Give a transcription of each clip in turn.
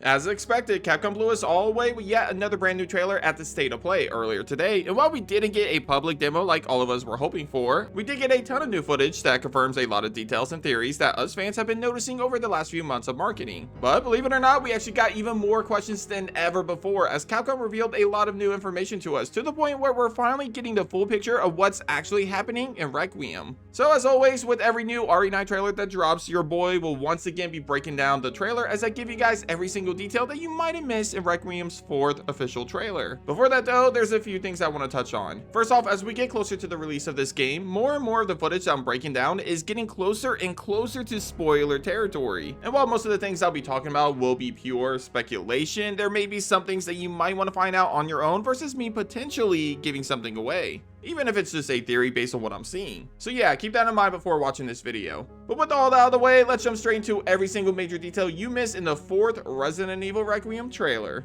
As expected, Capcom blew us all away with yet another brand new trailer at the State of Play earlier today, and while we didn't get a public demo like all of us were hoping for, we did get a ton of new footage that confirms a lot of details and theories that us fans have been noticing over the last few months of marketing. But believe it or not, we actually got even more questions than ever before, as Capcom revealed a lot of new information to us, to the point where we're finally getting the full picture of what's actually happening in Requiem. So as always, with every new RE9 trailer that drops, your boy will once again be breaking down the trailer as I give you guys every single detail that you might have missed in Requiem's 4th official trailer. Before that though, there's a few things I want to touch on. First off, as we get closer to the release of this game, more and more of the footage that I'm breaking down is getting closer and closer to spoiler territory. And while most of the things I'll be talking about will be pure speculation, there may be some things that you might want to find out on your own versus me potentially giving something away, even if it's just a theory based on what I'm seeing. So yeah, keep that in mind before watching this video. But with all that out of the way, let's jump straight into every single major detail you missed in the 4th Resident Evil Requiem trailer.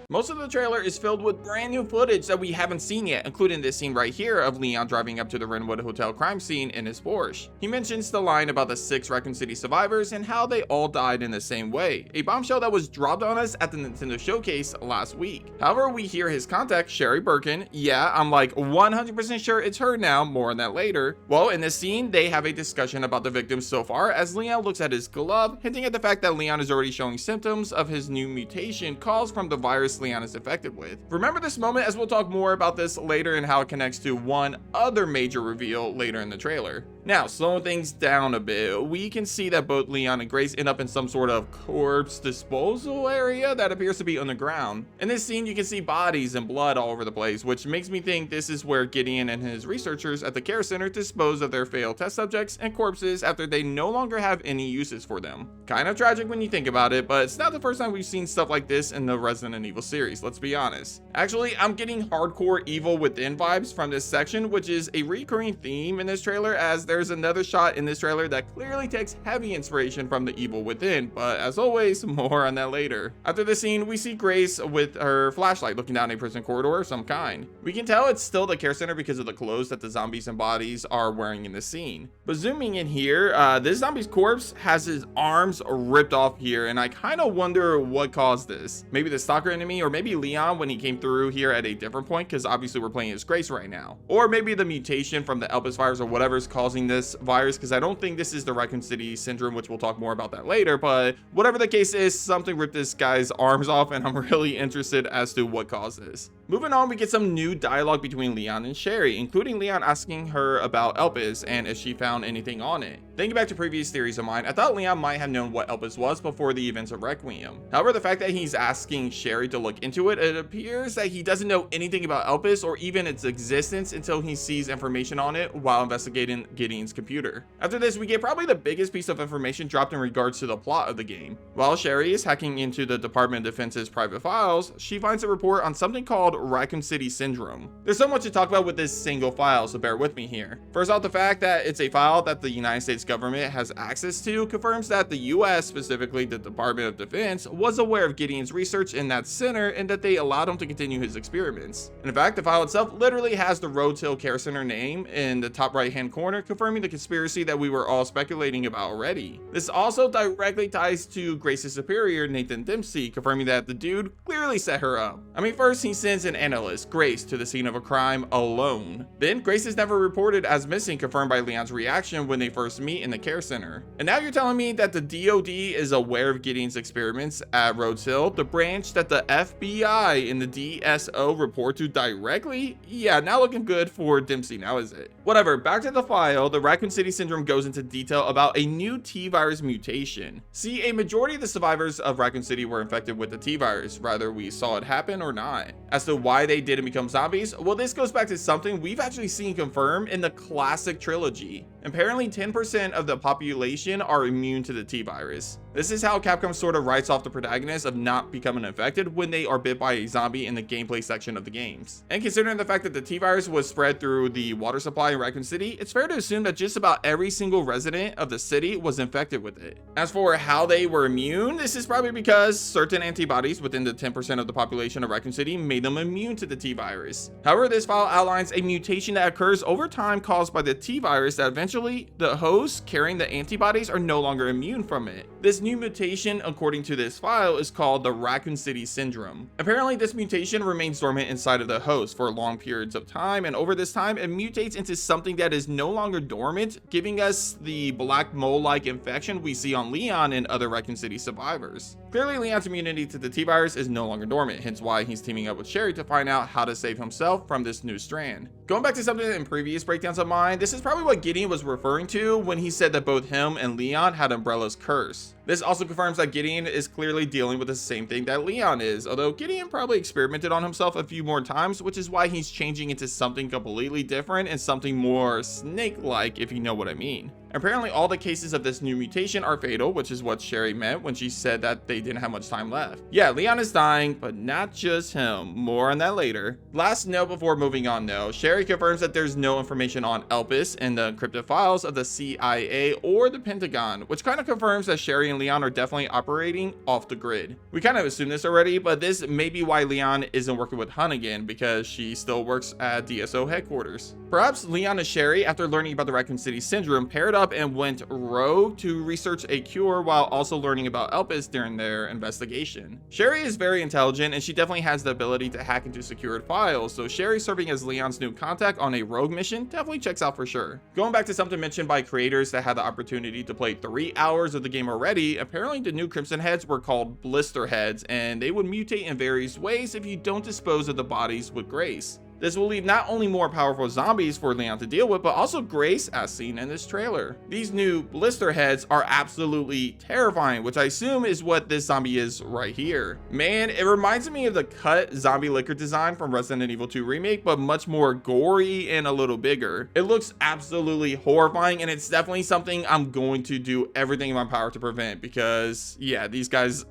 Most of the trailer is filled with brand new footage that we haven't seen yet, including this scene right here of Leon driving up to the Renwood Hotel crime scene in his Porsche. He mentions the line about the 6 Raccoon City survivors and how they all died in the same way, a bombshell that was dropped on us at the Nintendo Showcase last week. However, we hear his contact, Sherry Birkin. Yeah, I'm like 100% sure it's her now, more on that later. Well, in this scene, they have a discussion about the victims so far as Leon looks at his glove, hinting at the fact that Leon is already showing symptoms of his new mutation caused from the virus Leon is affected with. Remember this moment, as we'll talk more about this later and how it connects to one other major reveal later in the trailer. Now, slowing things down a bit, we can see that both Leon and Grace end up in some sort of corpse disposal area that appears to be on the ground. In this scene, you can see bodies and blood all over the place, which makes me think this is where Gideon and his researchers at the care center dispose of their failed test subjects and corpses after they no longer have any uses for them. Kind of tragic when you think about it, but it's not the first time we've seen stuff like this in the Resident Evil series, let's be honest. Actually, I'm getting hardcore Evil Within vibes from this section, which is a recurring theme in this trailer, as there's another shot in this trailer that clearly takes heavy inspiration from the Evil Within, but as always, more on that later. After this scene, we see Grace with her flashlight looking down a prison corridor of some kind. We can tell it's still the care center because of the clothes that the zombies and bodies are wearing in the scene. But zooming in here, this zombie's corpse has his arms ripped off here, and I kind of wonder what caused this. Maybe the stalker enemy, or maybe Leon when he came through here at a different point, because obviously we're playing as Grace right now. Or maybe the mutation from the Elpis virus or whatever's causing this virus, because I don't think this is the Raccoon City syndrome, which we'll talk more about that later. But whatever the case is, something ripped this guy's arms off, and I'm really interested as to what caused this. Moving on, we get some new dialogue between Leon and Sherry, including Leon asking her about Elpis and if she found anything on it. Thinking back to previous theories of mine, I thought Leon might have known what Elpis was before the events of Requiem. However, the fact that he's asking Sherry to look into it, it appears that he doesn't know anything about Elpis or even its existence until he sees information on it while investigating Gideon's computer. After this, we get probably the biggest piece of information dropped in regards to the plot of the game. While Sherry is hacking into the Department of Defense's private files, she finds a report on something called Raccoon City syndrome. There's so much to talk about with this single file, so bear with me here. First off, the fact that it's a file that the United States government has access to confirms that the US, specifically the Department of Defense, was aware of Gideon's research in that center and that they allowed him to continue his experiments. And in fact, the file itself literally has the Rhodes Hill Care Center name in the top right hand corner, confirming the conspiracy that we were all speculating about already. This also directly ties to Grace's superior, Nathan Dempsey, confirming that the dude clearly set her up. I mean, first he sends an analyst, Grace, to the scene of a crime alone. Then Grace is never reported as missing, confirmed by Leon's reaction when they first meet in the care center. And now you're telling me that the DOD is aware of Gideon's experiments at Rhodes Hill, the branch that the FBI and the DSO report to directly? Yeah, not looking good for Dempsey now, is it? Whatever, back to the file. The Raccoon City syndrome goes into detail about a new T-virus mutation. See, a majority of the survivors of Raccoon City were infected with the T-virus, whether we saw it happen or not. As to why they didn't become zombies, well, this goes back to something we've actually seen confirmed in the classic trilogy. Apparently 10% of the population are immune to the T-virus. This is how Capcom sort of writes off the protagonist of not becoming infected when they are bit by a zombie in the gameplay section of the games. And considering the fact that the T-virus was spread through the water supply in Raccoon City, it's fair to assume that just about every single resident of the city was infected with it. As for how they were immune, this is probably because certain antibodies within the 10% of the population of Raccoon City made them immune to the T-virus. However, this file outlines a mutation that occurs over time caused by the T-virus that eventually the hosts carrying the antibodies are no longer immune from it. This new mutation, according to this file, is called the Raccoon City syndrome. Apparently, this mutation remains dormant inside of the host for long periods of time, and over this time, it mutates into something that is no longer dormant, giving us the black mole-like infection we see on Leon and other Raccoon City survivors. Clearly, Leon's immunity to the T-virus is no longer dormant, hence why he's teaming up with Sherry to find out how to save himself from this new strand. Going back to something in previous breakdowns of mine, this is probably what Gideon was referring to when he said that both him and Leon had Umbrella's curse. This also confirms that Gideon is clearly dealing with the same thing that Leon is, although Gideon probably experimented on himself a few more times, which is why he's changing into something completely different and something more snake-like, if you know what I mean. Apparently, all the cases of this new mutation are fatal, which is what Sherry meant when she said that they didn't have much time left. Yeah, Leon is dying, but not just him. More on that later. Last note before moving on though, Sherry confirms that there's no information on Elpis in the encrypted files of the CIA or the Pentagon, which kind of confirms that Sherry and Leon are definitely operating off the grid. We kind of assumed this already, but this may be why Leon isn't working with Hun again, because she still works at DSO headquarters. Perhaps Leon and Sherry, after learning about the Raccoon City syndrome, paired up and went rogue to research a cure while also learning about Elpis during their investigation. Sherry is very intelligent and she definitely has the ability to hack into secured files, so Sherry serving as Leon's new contact on a rogue mission definitely checks out for sure. Going back to something mentioned by creators that had the opportunity to play 3 hours of the game already, apparently the new Crimson Heads were called Blister Heads, and they would mutate in various ways if you don't dispose of the bodies with grace. This will leave not only more powerful zombies for Leon to deal with, but also Grace as seen in this trailer. These new blister heads are absolutely terrifying, which I assume is what this zombie is right here. Man, it reminds me of the cut zombie liquor design from Resident Evil 2 Remake, but much more gory and a little bigger. It looks absolutely horrifying, and it's definitely something I'm going to do everything in my power to prevent, because yeah, these guys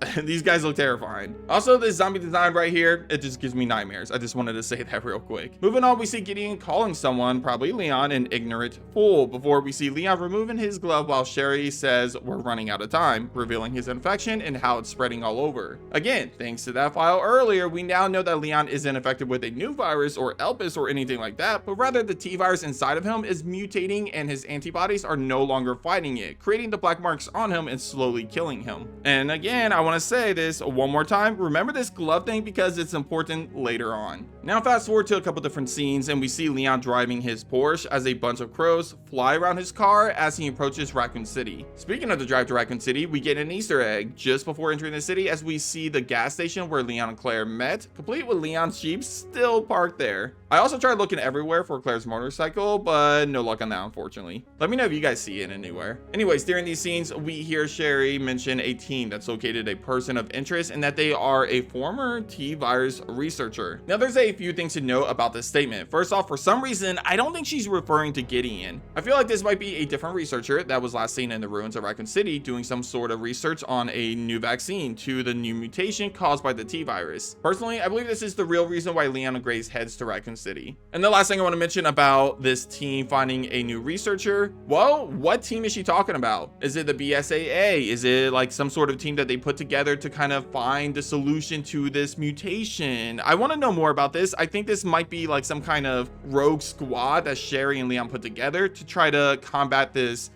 look terrifying. Also, this zombie design right here, it just gives me nightmares. I just wanted to say that real quick. Moving on, we see Gideon calling someone, probably Leon, an ignorant fool, before we see Leon removing his glove while Sherry says we're running out of time, revealing his infection and how it's spreading all over. Again, thanks to that file earlier, we now know that Leon isn't infected with a new virus or Elpis or anything like that, but rather the T-virus inside of him is mutating and his antibodies are no longer fighting it, creating the black marks on him and slowly killing him. And again, I want to say this one more time, remember this glove thing because it's important later on. Now fast forward to a couple different scenes and we see Leon driving his Porsche as a bunch of crows fly around his car as he approaches Raccoon City. Speaking of the drive to Raccoon City, we get an Easter egg just before entering the city as we see the gas station where Leon and Claire met, complete with Leon's Jeep still parked there. I also tried looking everywhere for Claire's motorcycle, but no luck on that unfortunately. Let me know if you guys see it anywhere. Anyways, during these scenes, we hear Sherry mention a team that's located a person of interest and that they are a former T-virus researcher. Now there's a few things to note about this statement. First off, for some reason, I don't think she's referring to Gideon. I feel like this might be a different researcher that was last seen in the ruins of Raccoon City doing some sort of research on a new vaccine to the new mutation caused by the T-virus. Personally, I believe this is the real reason why Leon and Grace heads to Raccoon City. And the last thing I want to mention about this team finding a new researcher, well, what team is she talking about? Is it the BSAA? Is it like some sort of team that they put together to kind of find the solution to this mutation? I want to know more about this. I think this might be like some kind of rogue squad that Sherry and Leon put together to try to combat this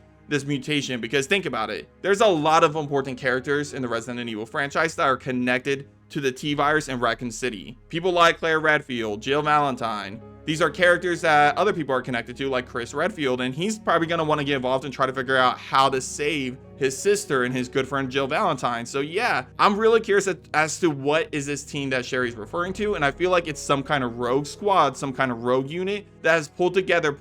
mutation, because think about it, there's a lot of important characters in the Resident Evil franchise that are connected to the T-virus in Raccoon City. People like Claire Redfield, Jill Valentine. These are characters that other people are connected to, like Chris Redfield, and he's probably going to want to get involved and try to figure out how to save his sister and his good friend Jill Valentine. So yeah, I'm really curious as to what is this team that Sherry's referring to, and I feel like it's some kind of rogue squad, some kind of rogue unit that has pulled together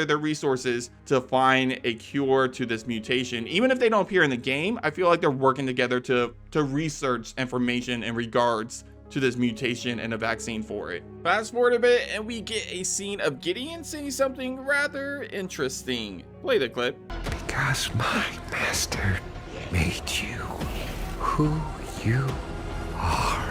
their resources to find a cure to this mutation. Even if they don't appear in the game, I feel like they're working together to research information in regards to this mutation and a vaccine for it. Fast forward a bit and we get a scene of Gideon saying something rather interesting. Play the clip. Because my master made you who you are.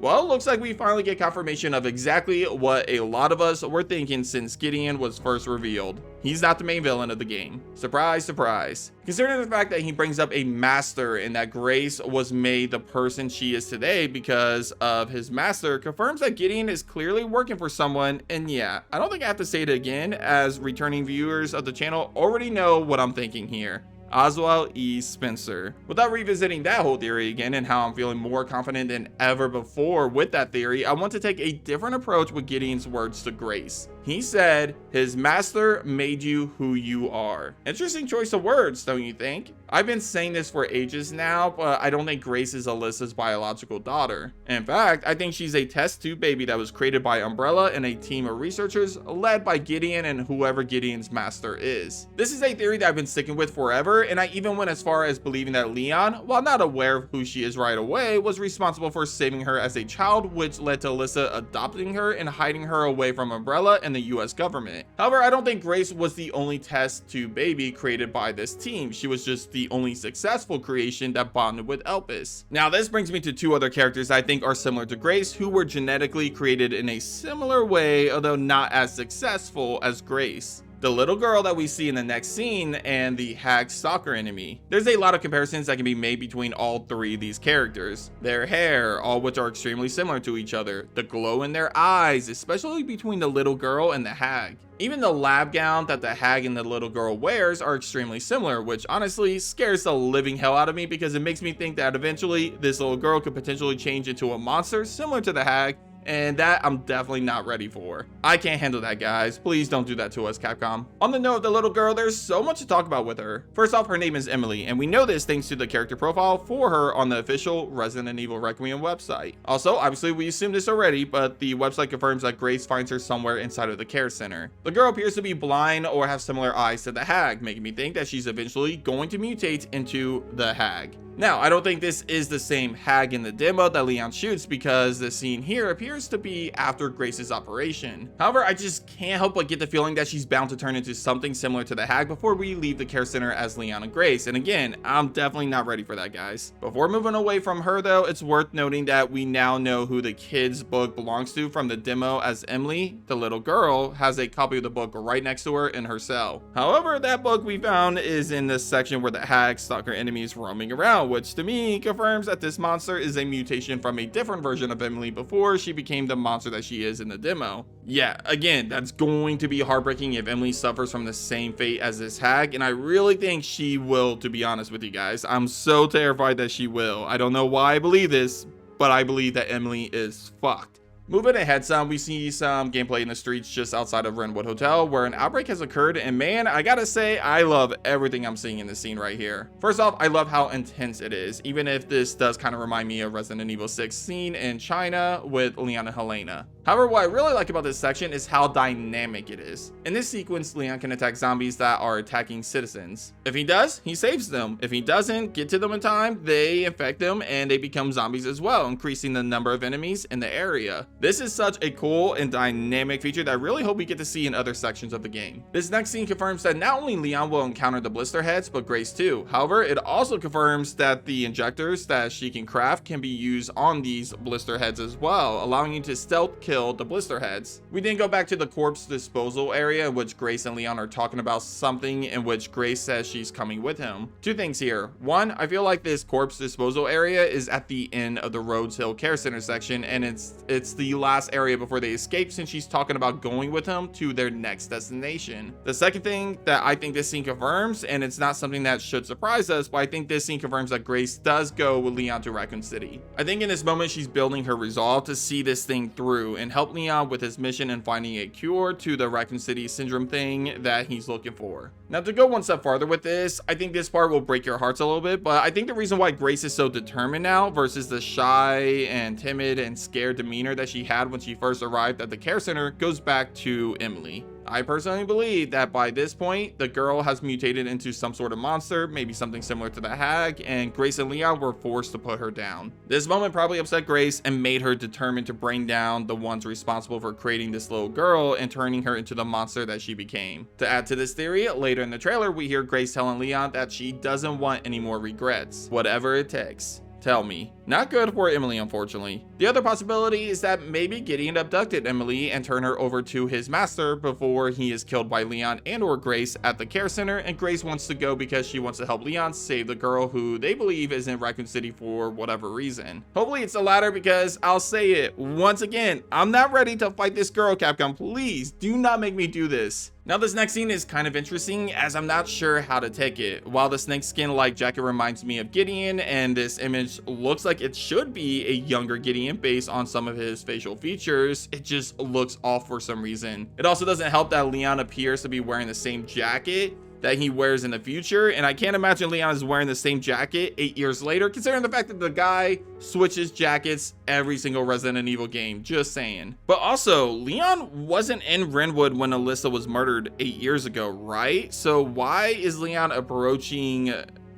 Well, looks like we finally get confirmation of exactly what a lot of us were thinking since Gideon was first revealed. He's not the main villain of the game. Surprise, surprise. Considering the fact that he brings up a master and that Grace was made the person she is today because of his master, confirms that Gideon is clearly working for someone. And yeah, I don't think I have to say it again, as returning viewers of the channel already know what I'm thinking here. Oswald E. Spencer. Without revisiting that whole theory again and how I'm feeling more confident than ever before with that theory, I want to take a different approach with Gideon's words to Grace. He said, his master made you who you are. Interesting choice of words, don't you think? I've been saying this for ages now, but I don't think Grace is Alyssa's biological daughter. In fact, I think she's a test tube baby that was created by Umbrella and a team of researchers led by Gideon and whoever Gideon's master is. This is a theory that I've been sticking with forever, and I even went as far as believing that Leon, while not aware of who she is right away, was responsible for saving her as a child, which led to Alyssa adopting her and hiding her away from Umbrella and the US government. However, I don't think Grace was the only test tube baby created by this team. She was just the only successful creation that bonded with Elpis. Now, this brings me to two other characters I think are similar to Grace, who were genetically created in a similar way, although not as successful as Grace. The little girl that we see in the next scene and the hag stalker enemy. There's a lot of comparisons that can be made between all three of these characters. Their hair, all which are extremely similar to each other. The glow in their eyes, especially between the little girl and the hag. Even the lab gown that the hag and the little girl wears are extremely similar, which honestly scares the living hell out of me because it makes me think that eventually this little girl could potentially change into a monster similar to the hag, and that I'm definitely not ready for. I can't handle that, guys. Please don't do that to us, Capcom. On the note of the little girl, there's so much to talk about with her. First off, her name is Emily, and we know this thanks to the character profile for her on the official Resident Evil Requiem website. Also, obviously we assumed this already, but the website confirms that Grace finds her somewhere inside of the care center. The girl appears to be blind or have similar eyes to the hag, making me think that she's eventually going to mutate into the hag. Now, I don't think this is the same hag in the demo that Leon shoots because the scene here appears to be after Grace's operation. However, I just can't help but get the feeling that she's bound to turn into something similar to the hag before we leave the care center as Leon and Grace. And again, I'm definitely not ready for that, guys. Before moving away from her though, it's worth noting that we now know who the kid's book belongs to from the demo, as Emily, the little girl, has a copy of the book right next to her in her cell. However, that book we found is in this section where the hag stalker enemy is roaming around, which to me confirms that this monster is a mutation from a different version of Emily before she became the monster that she is in the demo. Yeah, again, that's going to be heartbreaking if Emily suffers from the same fate as this hag, and I really think she will, to be honest with you guys. I'm so terrified that she will. I don't know why I believe this, but I believe that Emily is fucked. Moving ahead some, we see some gameplay in the streets just outside of Renwood Hotel where an outbreak has occurred, and man, I gotta say, I love everything I'm seeing in this scene right here. First off, I love how intense it is, even if this does kind of remind me of Resident Evil 6 scene in China with Leon and Helena. However, what I really like about this section is how dynamic it is. In this sequence, Leon can attack zombies that are attacking citizens. If he does, he saves them. If he doesn't get to them in time, they infect them and they become zombies as well, increasing the number of enemies in the area. This is such a cool and dynamic feature that I really hope we get to see in other sections of the game. This next scene confirms that not only Leon will encounter the blister heads, but Grace too. However, it also confirms that the injectors that she can craft can be used on these blister heads as well, allowing you to stealth kill the blister heads. We then go back to the corpse disposal area in which Grace and Leon are talking about something in which Grace says she's coming with him. Two things here. One, I feel like this corpse disposal area is at the end of the Rhodes Hill Care Center section, and it's the last area before they escape, since she's talking about going with him to their next destination. The second thing that I think this scene confirms, and it's not something that should surprise us, but I think this scene confirms that Grace does go with Leon to Raccoon City. I think in this moment she's building her resolve to see this thing through and help Leon with his mission in finding a cure to the Raccoon City syndrome thing that he's looking for. Now, to go one step farther with this, I think this part will break your hearts a little bit, but I think the reason why Grace is so determined now versus the shy and timid and scared demeanor that she had when she first arrived at the care center goes back to Emily. I personally believe that by this point, the girl has mutated into some sort of monster, maybe something similar to the Hag, and Grace and Leon were forced to put her down. This moment probably upset Grace and made her determined to bring down the ones responsible for creating this little girl and turning her into the monster that she became. To add to this theory, later in the trailer, we hear Grace telling Leon that she doesn't want any more regrets, whatever it takes. Tell me. Not good for Emily, unfortunately. The other possibility is that maybe Gideon abducted Emily and turned her over to his master before he is killed by Leon and or Grace at the care center, and Grace wants to go because she wants to help Leon save the girl who they believe is in Raccoon City for whatever reason. Hopefully it's the latter, because I'll say it once again, I'm not ready to fight this girl, Capcom. Please do not make me do this. Now this next scene is kind of interesting, as I'm not sure how to take it. While the snake skin like jacket reminds me of Gideon, and this image looks like it should be a younger Gideon based on some of his facial features, it just looks off for some reason. It also doesn't help that Leon appears to be wearing the same jacket that he wears in the future, and I can't imagine Leon is wearing the same jacket 8 years later, considering the fact that the guy switches jackets every single Resident Evil game, just saying. But also, Leon wasn't in Renwood when Alyssa was murdered 8 years ago, right? So why is Leon approaching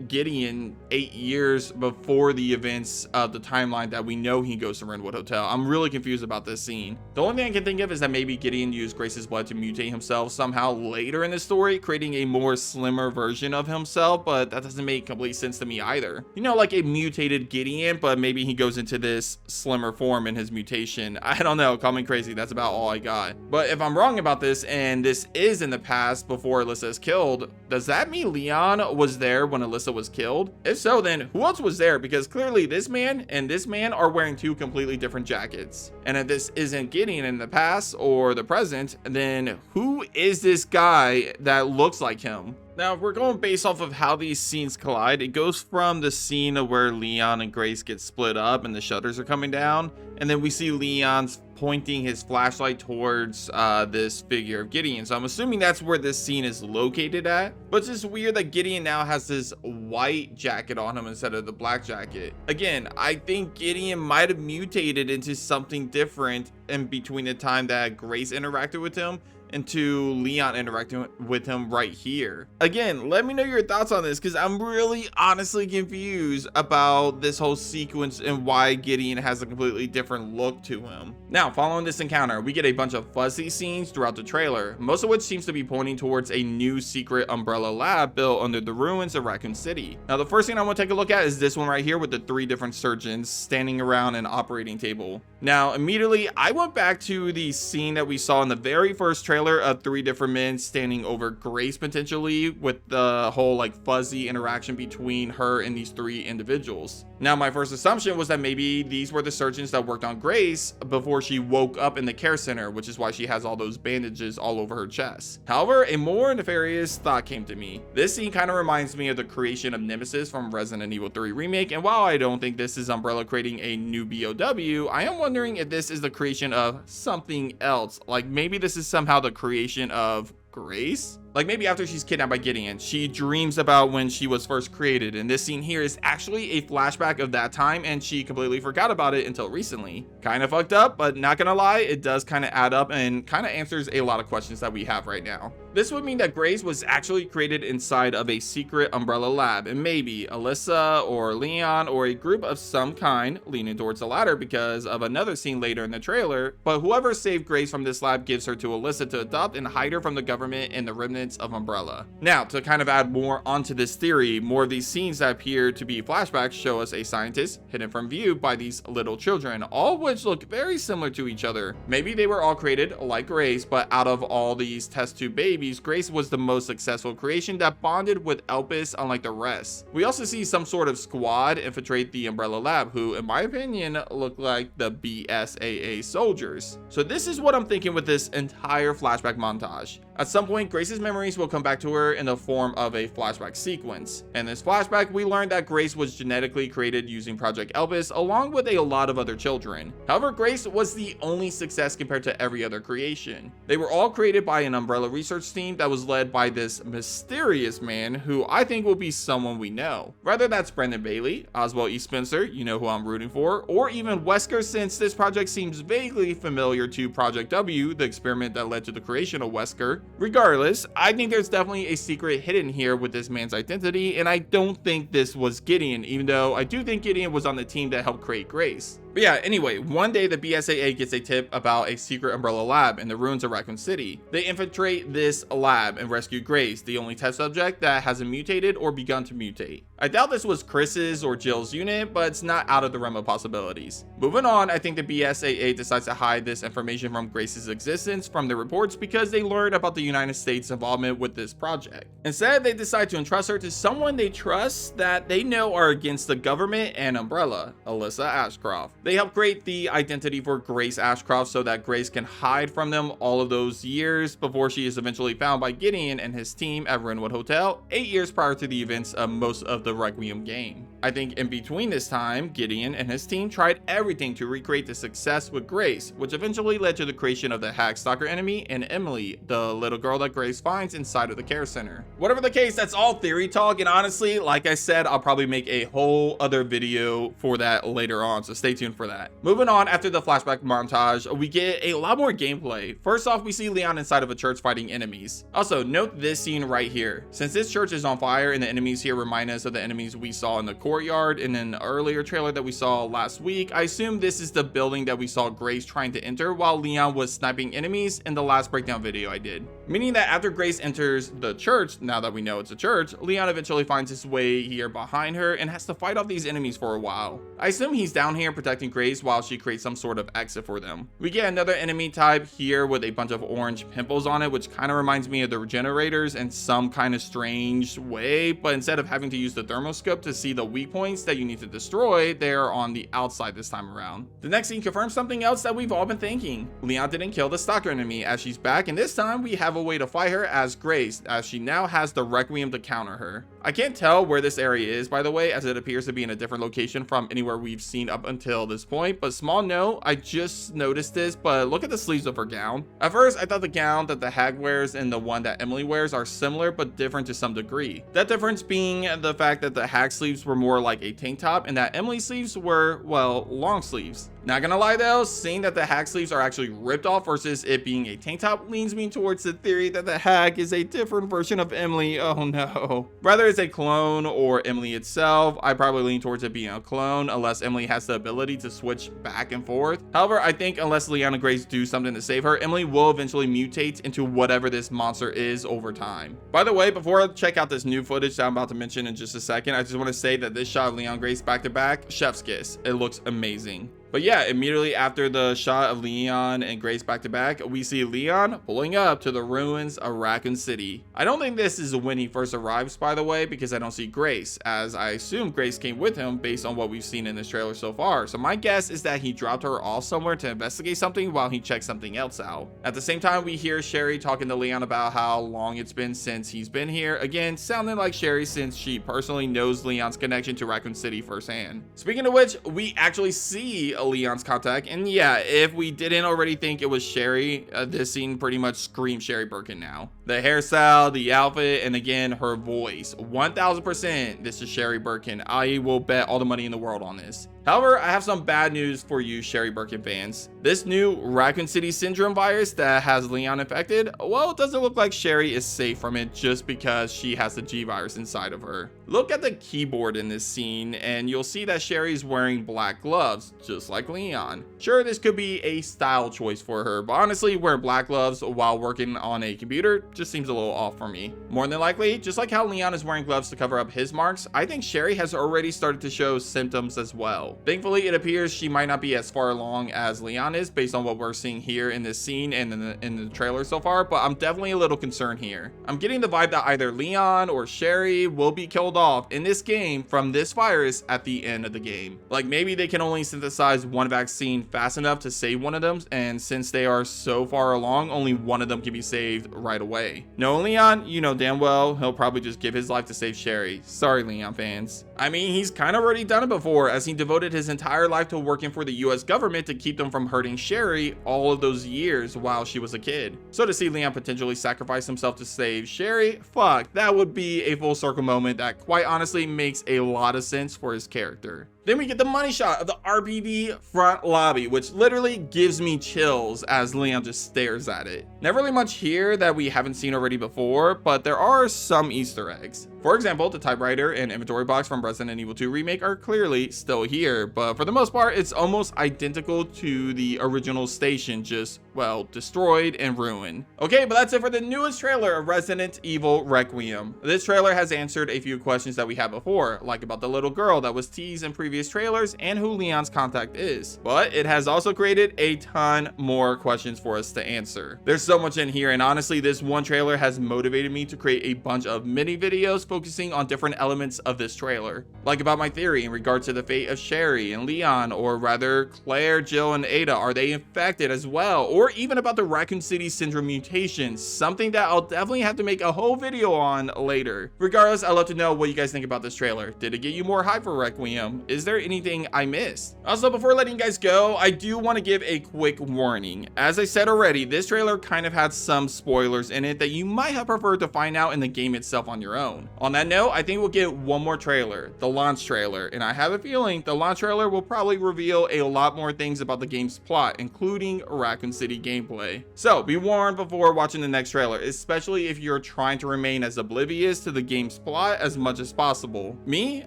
Gideon 8 years before the events of the timeline that we know he goes to Renwood Hotel? I'm really confused about this scene. The only thing I can think of is that maybe Gideon used Grace's blood to mutate himself somehow later in the story, creating a more slimmer version of himself, but that doesn't make complete sense to me either. You know, like a mutated Gideon, but maybe he goes into this slimmer form in his mutation. I don't know, call me crazy, that's about all I got. But if I'm wrong about this, and this is in the past before Alyssa is killed, does that mean Leon was there when Alyssa was killed? If so, then who else was there? Because clearly this man and this man are wearing two completely different jackets. And if this isn't Gideon in the past or the present, then who is this guy that looks like him? Now, if we're going based off of how these scenes collide, it goes from the scene of where Leon and Grace get split up and the shutters are coming down, and then we see Leon's pointing his flashlight towards this figure of Gideon. So I'm assuming that's where this scene is located at. But it's just weird that Gideon now has this white jacket on him instead of the black jacket. Again, I think Gideon might have mutated into something different in between the time that Grace interacted with him and to Leon interacting with him right here. Again, let me know your thoughts on this, because I'm really honestly confused about this whole sequence and why Gideon has a completely different look to him. Now, following this encounter, we get a bunch of fuzzy scenes throughout the trailer, most of which seems to be pointing towards a new secret Umbrella lab built under the ruins of Raccoon City. Now, the first thing I want to take a look at is this one right here with the 3 different surgeons standing around an operating table. Now, immediately, I went back to the scene that we saw in the very first trailer of 3 different men standing over Grace, potentially, with the whole like fuzzy interaction between her and these 3 individuals. Now, my first assumption was that maybe these were the surgeons that worked on Grace before she woke up in the care center, which is why she has all those bandages all over her chest. However, a more nefarious thought came to me. This scene kind of reminds me of the creation of Nemesis from Resident Evil 3 Remake, and while I don't think this is Umbrella creating a new BOW, I am wondering if this is the creation of something else. Like maybe this is somehow the creation of Grace? Like maybe after she's kidnapped by Gideon, she dreams about when she was first created, and this scene here is actually a flashback of that time, and she completely forgot about it until recently. Kind of fucked up, but not gonna lie, it does kind of add up and kind of answers a lot of questions that we have right now. This would mean that Grace was actually created inside of a secret Umbrella lab, and maybe Alyssa or Leon or a group of some kind, leaning towards the latter because of another scene later in the trailer, but whoever saved Grace from this lab gives her to Alyssa to adopt and hide her from the government and the remnants of Umbrella. Now, to kind of add more onto this theory, more of these scenes that appear to be flashbacks show us a scientist hidden from view by these little children, all of which look very similar to each other. Maybe they were all created like Grace, but out of all these test tube babies, Grace was the most successful creation that bonded with Elpis unlike the rest. We also see some sort of squad infiltrate the Umbrella lab, who in my opinion look like the BSAA soldiers. So this is what I'm thinking with this entire flashback montage. At some point, Grace's memories will come back to her in the form of a flashback sequence. In this flashback, we learned that Grace was genetically created using Project Elpis along with a lot of other children. However, Grace was the only success compared to every other creation. They were all created by an Umbrella research team that was led by this mysterious man who I think will be someone we know. Whether that's Brendan Bailey, Oswald E. Spencer, you know who I'm rooting for, or even Wesker, since this project seems vaguely familiar to Project W, the experiment that led to the creation of Wesker. before. Regardless, I think there's definitely a secret hidden here with this man's identity, and I don't think this was Gideon, even though I do think Gideon was on the team that helped create Grace. But yeah, anyway, one day the BSAA gets a tip about a secret Umbrella lab in the ruins of Raccoon City. They infiltrate this lab and rescue Grace, the only test subject that hasn't mutated or begun to mutate. I doubt this was Chris's or Jill's unit, but it's not out of the realm of possibilities. Moving on, I think the BSAA decides to hide this information from Grace's existence from the reports because they learned about the United States' involvement with this project. Instead, they decide to entrust her to someone they trust that they know are against the government and Umbrella, Alyssa Ashcroft. They help create the identity for Grace Ashcroft so that Grace can hide from them all of those years before she is eventually found by Gideon and his team at Renwood Hotel 8 years prior to the events of most of the Requiem game. I think in between this time, Gideon and his team tried everything to recreate the success with Grace, which eventually led to the creation of the Hag Stalker enemy and Emily, the little girl that Grace finds inside of the care center. Whatever the case, that's all theory talk, and honestly, like I said, I'll probably make a whole other video for that later on, so stay tuned for that. Moving on, after the flashback montage, we get a lot more gameplay. First off, we see Leon inside of a church fighting enemies. Also, note this scene right here. Since this church is on fire and the enemies here remind us of the enemies we saw in the courtyard in an earlier trailer that we saw last week, I assume this is the building that we saw Grace trying to enter while Leon was sniping enemies in the last breakdown video I did. Meaning that after Grace enters the church, now that we know it's a church, Leon eventually finds his way here behind her and has to fight off these enemies for a while. I assume he's down here protecting Grace while she creates some sort of exit for them. We get another enemy type here with a bunch of orange pimples on it, which kind of reminds me of the Regenerators in some kind of strange way, but instead of having to use the thermoscope to see the weak points that you need to destroy, they're on the outside this time around. The next scene confirms something else that we've all been thinking. Leon didn't kill the stalker enemy as she's back, and this time we have a way to fight her as Grace, as she now has the Requiem to counter her. I can't tell where this area is, by the way, as it appears to be in a different location from anywhere we've seen up until this point, but small note, I just noticed this, but look at the sleeves of her gown. At first, I thought the gown that the Hag wears and the one that Emily wears are similar but different to some degree. That difference being the fact that the Hag sleeves were more like a tank top and that Emily's sleeves were, well, long sleeves. Not gonna lie though, seeing that the Hag sleeves are actually ripped off versus it being a tank top leans me towards the theory that the Hag is a different version of Emily. Oh no. Whether it's a clone or Emily itself, I probably lean towards it being a clone unless Emily has the ability to switch back and forth. However, I think unless Leon and Grace do something to save her, Emily will eventually mutate into whatever this monster is over time. By the way, before I check out this new footage that I'm about to mention in just a second, I just want to say that this shot of Leon and Grace back to back, chef's kiss. It looks amazing. But yeah, immediately after the shot of Leon and Grace back to back, we see Leon pulling up to the ruins of Raccoon City. I don't think this is when he first arrives, by the way, because I don't see Grace, as I assume Grace came with him based on what we've seen in this trailer so far. So my guess is that he dropped her off somewhere to investigate something while he checked something else out. At the same time, we hear Sherry talking to Leon about how long it's been since he's been here. Again, sounding like Sherry since she personally knows Leon's connection to Raccoon City firsthand. Speaking of which, we actually see Leon's contact, and yeah, if we didn't already think it was Sherry, this scene pretty much screams Sherry Birkin now. The hairstyle, the outfit, and again her voice, 1000% this is Sherry Birkin. I will bet all the money in the world on this. However, I have some bad news for you Sherry Birkin fans. This new Raccoon City syndrome virus that has Leon infected, well, it doesn't look like Sherry is safe from it just because she has the G virus inside of her. Look at the keyboard in this scene and you'll see that Sherry's wearing black gloves, just like Leon. Sure, this could be a style choice for her, but honestly, wearing black gloves while working on a computer just seems a little off for me. More than likely, just like how Leon is wearing gloves to cover up his marks, I think Sherry has already started to show symptoms as well. Thankfully, it appears she might not be as far along as Leon is based on what we're seeing here in this scene and in the trailer so far, but I'm definitely a little concerned here. I'm getting the vibe that either Leon or Sherry will be killed off in this game from this virus at the end of the game. Like maybe they can only synthesize one vaccine fast enough to save one of them, and since they are so far along, only one of them can be saved right away. Knowing Leon, you know damn well he'll probably just give his life to save Sherry. Sorry, Leon fans. I mean, he's kind of already done it before, as he devoted his entire life to working for the US government to keep them from hurting Sherry all of those years while she was a kid. So to see Leon potentially sacrifice himself to save Sherry, fuck, that would be a full circle moment that quite honestly makes a lot of sense for his character. Then we get the money shot of the RBB front lobby, which literally gives me chills as Leon just stares at it. Never really much here that we haven't seen already before, but there are some Easter eggs. For example, the typewriter and inventory box from Resident Evil 2 Remake are clearly still here, but for the most part, it's almost identical to the original station, just, well, destroyed and ruined. Okay, but that's it for the newest trailer of Resident Evil Requiem. This trailer has answered a few questions that we had before, like about the little girl that was teased in previous trailers and who Leon's contact is. But it has also created a ton more questions for us to answer. There's so much in here, and honestly, this one trailer has motivated me to create a bunch of mini videos focusing on different elements of this trailer. Like about my theory in regard to the fate of Sherry and Leon, or rather Claire, Jill, and Ada. Are they infected as well? Or even about the Raccoon City syndrome mutation, something that I'll definitely have to make a whole video on later. Regardless, I'd love to know what you guys think about this trailer. Did it get you more hype for Requiem? Is there anything I missed? Also, before letting you guys go, I do want to give a quick warning. As I said already, this trailer kind of had some spoilers in it that you might have preferred to find out in the game itself on your own. On that note, I think we'll get one more trailer, the launch trailer, and I have a feeling the launch trailer will probably reveal a lot more things about the game's plot, including Raccoon City gameplay. So be warned before watching the next trailer, especially if you're trying to remain as oblivious to the game's plot as much as possible. Me,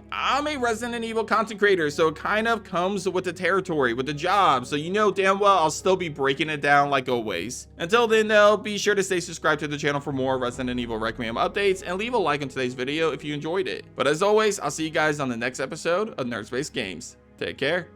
I'm a Resident Evil content creator, so it kind of comes with the territory, with the job, so you know damn well I'll still be breaking it down like always. Until then though, be sure to stay subscribed to the channel for more Resident Evil Requiem updates, and leave a like on today's video if you enjoyed it. But as always, I'll see you guys on the next episode of Nerd Space Games. Take care.